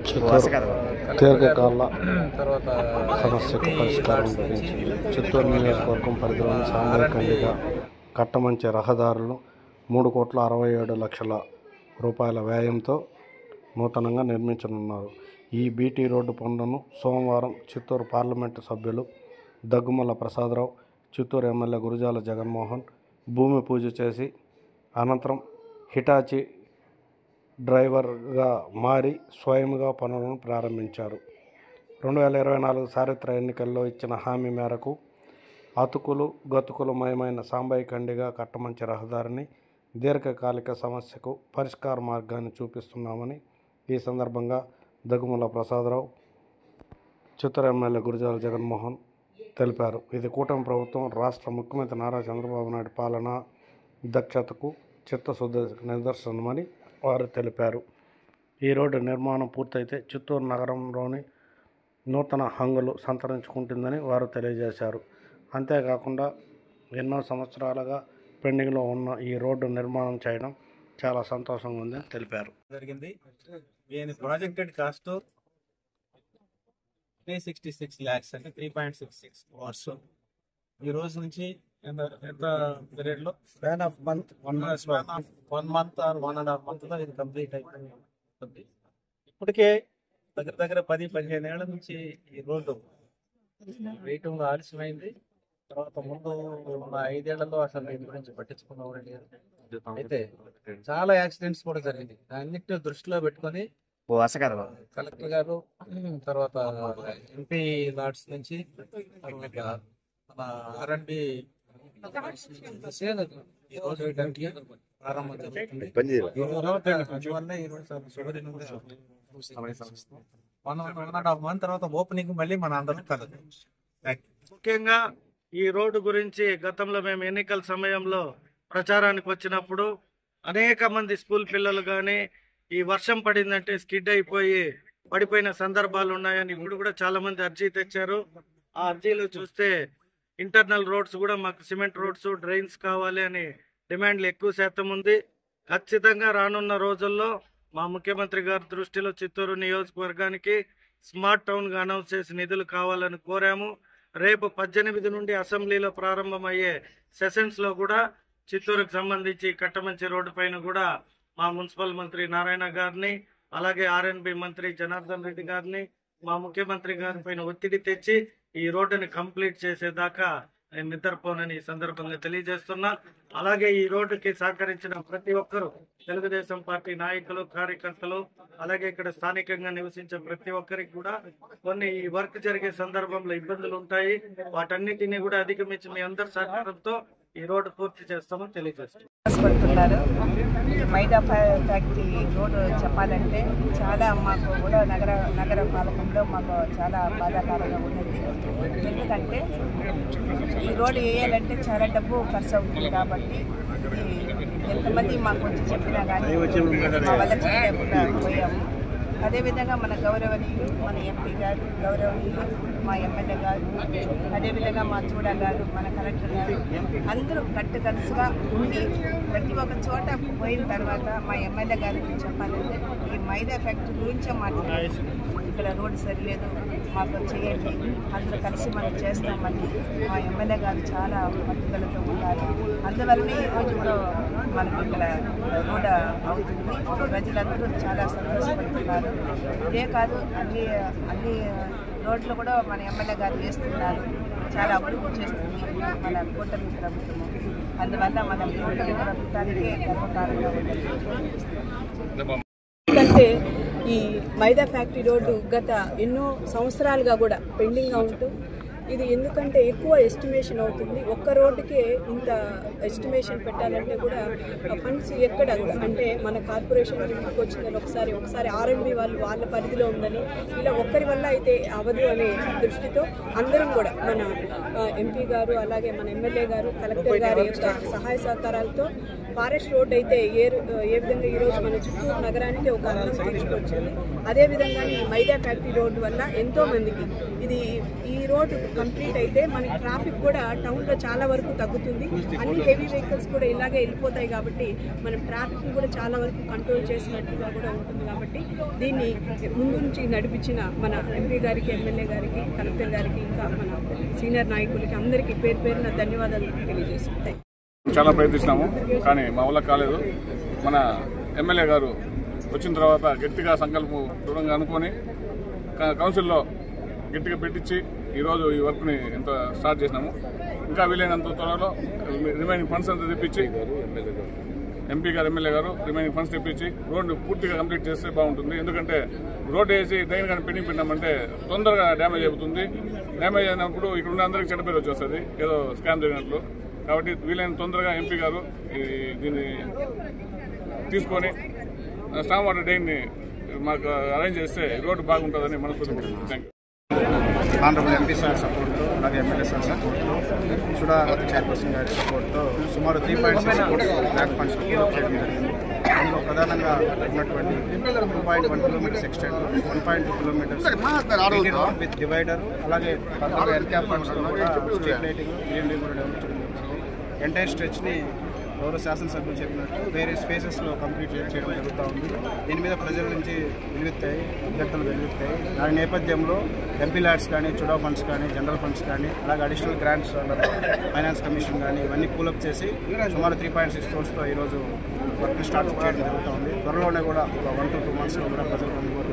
చిత్తూరు దీర్ఘకాల సమస్యకు పరిష్కారం లభించింది. చిత్తూరు నియోజకవర్గం పరిధిలోని సాంబయ్యకండ్రిగ కట్టమంచి రహదారులు 3,67,00,000 రూపాయల వ్యయంతో నూతనంగా నిర్మించనున్నారు. ఈ బీటీ రోడ్డు పనులను సోమవారం చిత్తూరు పార్లమెంటు సభ్యులు దగ్గుమల్ల ప్రసాదరావు, చిత్తూరు ఎమ్మెల్యే గురజాల జగన్మోహన్ భూమి పూజ చేసి అనంతరం హిటాచీ డ్రైవర్గా మారి స్వయంగా పనులను ప్రారంభించారు. 2024 చారిత్ర ఎన్నికల్లో ఇచ్చిన హామీ మేరకు అతుకులు గతుకులమయమైన సాంబయ్యకండ్రిగ కట్టమంచి రహదారిని దీర్ఘకాలిక సమస్యకు పరిష్కార మార్గాన్ని చూపిస్తున్నామని ఈ సందర్భంగా దగ్గుమల్ల ప్రసాదరావు, చిత్తూరు ఎమ్మెల్యే గురజాల జగన్మోహన్ తెలిపారు. ఇది కూటమి ప్రభుత్వం, రాష్ట్ర ముఖ్యమంత్రి నారా చంద్రబాబు నాయుడు పాలన దక్షతకు చిత్తశుద్ధి నిదర్శనమని వారు తెలిపారు. ఈ రోడ్డు నిర్మాణం పూర్తయితే చిత్తూరు నగరంలోని నూతన హంగులు సంతరించుకుంటుందని వారు తెలియజేశారు. అంతేకాకుండా ఎన్నో సంవత్సరాలుగా పెండింగ్లో ఉన్న ఈ రోడ్డు నిర్మాణం చేయడం చాలా సంతోషంగా ఉందని తెలిపారు. జరిగింది. దీని ప్రాజెక్టెడ్ కాస్ట్ 366 lakhs అంటే 3.66 crores. ఈ రోజు నుంచి ఎంత పీరియడ్ లో span of month 1 month or 1.5 month లో ఇది కంప్లీట్ అయిపోయింది. ఇప్పటికే దగ్గర 10-15 ఏళ్ల నుంచి ఈ రోడ్డు వేయటంలో ఆలస్యమైంది. తర్వాత ముందు ఉన్న 5 ఏళ్లలో అసలు దీని గురించి పట్టించుకున్నవారు లేరు. అయితే చాలా యాక్సిడెంట్స్ కూడా జరిగింది. అన్నిటిని దృష్టిలో పెట్టుకొని కలెక్టర్ గారు, తర్వాత ఎంపీ లాడ్స్ నుంచి మన R&B ఈ రోజు వేయడానికి ప్రారంభం జరుగుతుంది. 1.5 month తర్వాత ఓపెనింగ్ మళ్ళీ మన అందరికి కలదు. ముఖ్యంగా ఈ రోడ్డు గురించి గతంలో మేము ఎన్నికల సమయంలో ప్రచారానికి వచ్చినప్పుడు అనేక మంది స్కూల్ పిల్లలు కానీ ఈ వర్షం పడిందంటే స్కిడ్ అయిపోయి పడిపోయిన సందర్భాలు ఉన్నాయని ఇప్పుడు కూడా చాలా మంది అర్జీ తెచ్చారు. ఆ అర్జీలు చూస్తే ఇంటర్నల్ రోడ్స్ కూడా మాకు సిమెంట్ రోడ్స్, డ్రైన్స్ కావాలి అని డిమాండ్లు ఎక్కువ శాతం ఉంది. ఖచ్చితంగా రానున్న రోజుల్లో మా ముఖ్యమంత్రి గారి దృష్టిలో చిత్తూరు నియోజకవర్గానికి స్మార్ట్ టౌన్గా అనౌన్స్ చేసి నిధులు కావాలని కోరాము. రేపు 18 నుండి అసెంబ్లీలో ప్రారంభమయ్యే సెషన్స్లో కూడా చిత్తూరుకు సంబంధించి కట్టమంచి రోడ్డు పైన కూడా మా మున్సిపల్ మంత్రి నారాయణ గారిని, అలాగే R&B మంత్రి జనార్దన్ రెడ్డి గారిని, మా ముఖ్యమంత్రి గారి పైన ఒత్తిడి తెచ్చి ఈ రోడ్డుని కంప్లీట్ చేసేదాకా నేను నిద్రపోనని ఈ సందర్భంగా తెలియజేస్తున్నా. అలాగే ఈ రోడ్డుకి సహకరించిన ప్రతి ఒక్కరూ, తెలుగుదేశం పార్టీ నాయకులు, కార్యకర్తలు, అలాగే ఇక్కడ స్థానికంగా నివసించే ప్రతి ఒక్కరికి కూడా కొన్ని ఈ వర్క్ జరిగే సందర్భంలో ఇబ్బందులు ఉంటాయి. వాటన్నిటినీ కూడా అధిగమించి మీ అందరి సహకారంతో ఈ రోడ్డు పూర్తి చేస్తామని తెలియజేస్తాం. మైదా ఫ్యాక్టరీ రోడ్డు చెప్పాలంటే చాలా మాకు కూడా నగర పాలకంలో మాకు చాలా బాధాకరంగా ఉన్నది. ఎందుకంటే ఈ రోడ్డు వేయాలంటే చాలా డబ్బు ఖర్చు అవుతుంది. కాబట్టి ఎంతమంది మాకు వచ్చి చెప్పినా కానీ మా వల్ల చేయలేకుండా పోయాము. అదేవిధంగా మన గౌరవనీయులు, మన ఎంపీ గారు, గౌరవనీయులు మా ఎమ్మెల్యే గారు, అదేవిధంగా మా చూడ గారు, మన కలెక్టర్ గారు అందరూ కట్టుకలుసుగా ఉండి ప్రతి ఒక్క చోట పోయిన తర్వాత మా ఎమ్మెల్యే గారికి చెప్పాలంటే ఈ మైదా ఫ్యాక్టరీ గురించే మాట్లాడారు. ఇక్కడ రోడ్డు సరిలేదు, మాకు చేయండి, అందరూ కలిసి మనం చేస్తామని మా ఎమ్మెల్యే గారు చాలా పట్టుదలతో ఉన్నారు. అందువల్లనే ఈరోజు కూడా మనకి ఇక్కడ రోడ్ అవుతుంది. ప్రజలందరూ చాలా సంతోషపడుతున్నారు. ఇదే కాదు, అన్ని రోడ్లు కూడా మన ఎమ్మెల్యే గారు చేస్తున్నారు. చాలా అభివృద్ధి చేస్తుంది మన కూటమి ప్రభుత్వము. అందువల్ల మన కూటమి ప్రభుత్వానికి గర్వకారంగా ఉంటుంది. ఎందుకంటే ఈ మైదా ఫ్యాక్టరీ రోడ్డు గత ఎన్నో సంవత్సరాలుగా కూడా పెండింగ్గా ఉంటూ ఇది ఎందుకంటే ఎక్కువ ఎస్టిమేషన్ అవుతుంది. ఒక్క రోడ్డుకే ఇంత ఎస్టిమేషన్ పెట్టాలంటే కూడా ఫండ్స్ ఎక్కడ అంటే మన కార్పొరేషన్ వచ్చిందని ఒకసారి R&B వాళ్ళ పరిధిలో ఉందని ఇలా ఒక్కరి వల్ల అయితే అవ్వదు అనే దృష్టితో అందరం కూడా మన ఎంపీ గారు, అలాగే మన ఎమ్మెల్యే గారు, కలెక్టర్ గారి యొక్క సహాయ సహకారాలతో ఫారెస్ట్ రోడ్ అయితే ఏ విధంగా ఈరోజు మన చిత్తూరు నగరానికి ఒక అందం తీసుకొచ్చింది, అదేవిధంగా ఈ మైదా ఫ్యాక్టరీ రోడ్డు వల్ల ఎంతో మందికి ఈ రోడ్డు కంప్లీట్ అయితే మనకి ట్రాఫిక్ కూడా టౌన్లో చాలా వరకు తగ్గుతుంది. అన్ని హెవీ వెహికల్స్ కూడా ఇలాగే వెళ్ళిపోతాయి కాబట్టి మనం ట్రాఫిక్ని కూడా చాలా వరకు కంట్రోల్ చేసినట్టుగా కూడా ఉంటుంది. కాబట్టి దీన్ని ముందు నుంచి నడిపించిన మన ఎంపీ గారికి, ఎమ్మెల్యే గారికి, కలెక్టర్ గారికి, ఇంకా మన సీనియర్ నాయకులకి అందరికీ పేరు పేరున ధన్యవాదాలు తెలియజేస్తున్నాయి. చాలా ప్రయత్నిస్తున్నాము కానీ మా వల్ల కాలేదు. మన ఎమ్మెల్యే గారు వచ్చిన తర్వాత గట్టిగా సంకల్పం దృఢంగా అనుకొని కౌన్సిల్లో గట్టిగా పెట్టించి ఈరోజు ఈ వర్క్ని ఎంత స్టార్ట్ చేసినాము. ఇంకా వీలైనంత త్వరలో రిమైనింగ్ ఫండ్స్ అంతా తెప్పించి ఎంపీ గారు, ఎమ్మెల్యే గారు రిమైనింగ్ ఫండ్స్ తెప్పించి రోడ్డు పూర్తిగా కంప్లీట్ చేస్తే బాగుంటుంది. ఎందుకంటే రోడ్డు వేసి డ్రైన్ కానీ పెండింగ్ పెట్టామంటే తొందరగా డ్యామేజ్ అవుతుంది. డ్యామేజ్ అయినప్పుడు ఇక్కడ ఉన్న అందరికీ చెడ్డ పేరు వచ్చేస్తుంది, ఏదో స్కామ్ జరిగినట్లు. కాబట్టి వీలైన తొందరగా ఎంపీ గారు దీన్ని తీసుకొని స్టామ్ వాటర్ డ్రైన్ని మాకు అరేంజ్ చేస్తే రోడ్డు బాగుంటుందని మనస్ఫూర్తిగా. Thank you. Honourable MP sir సపోర్ట్తో, అలాగే ఎమ్మెల్యే సార్ సపోర్ట్తో, సుడా చైర్పర్సన్ గారి సపోర్ట్తో సుమారు 3.6 ల్యాక్ ఫండ్స్ చేయడం జరిగింది. అందులో ప్రధానంగా ఉన్నటువంటి 2.1 kilometres extend, 1.2 kilometres road with divider, అలాగే ఎన్క్యాప్ ఫండ్స్తో కూడా స్ట్రీట్ లైటింగ్, ఈఎండీ కూడా డెవలప్ చేయడం జరుగుతుంది. ఎంటైర్ స్ట్రెచ్ని గౌరవ శాసనసభ్యులు చెప్పినట్టు వేరియస్ ఫేజెస్లో కంప్లీట్ చేయడం జరుగుతూ ఉంది. దీని మీద ప్రజల నుంచి వెలుగుతాయి, అభ్యర్థులు వెలుగుతాయి. దాని నేపథ్యంలో ఎంపీ ల్యాడ్స్ కానీ, చుడా ఫండ్స్ కానీ, జనరల్ ఫండ్స్ కానీ, అలాగే అడిషనల్ గ్రాంట్స్, ఫైనాన్స్ కమిషన్ కానీ ఇవన్నీ కూలప్ చేసి సుమారు 3.6 crores ఈరోజు వర్క్ స్టార్ట్ చేయడం జరుగుతూ ఉంది. త్వరలోనే కూడా 1 to 2 monthsలో కూడా ప్రజలకు అందుబాటులో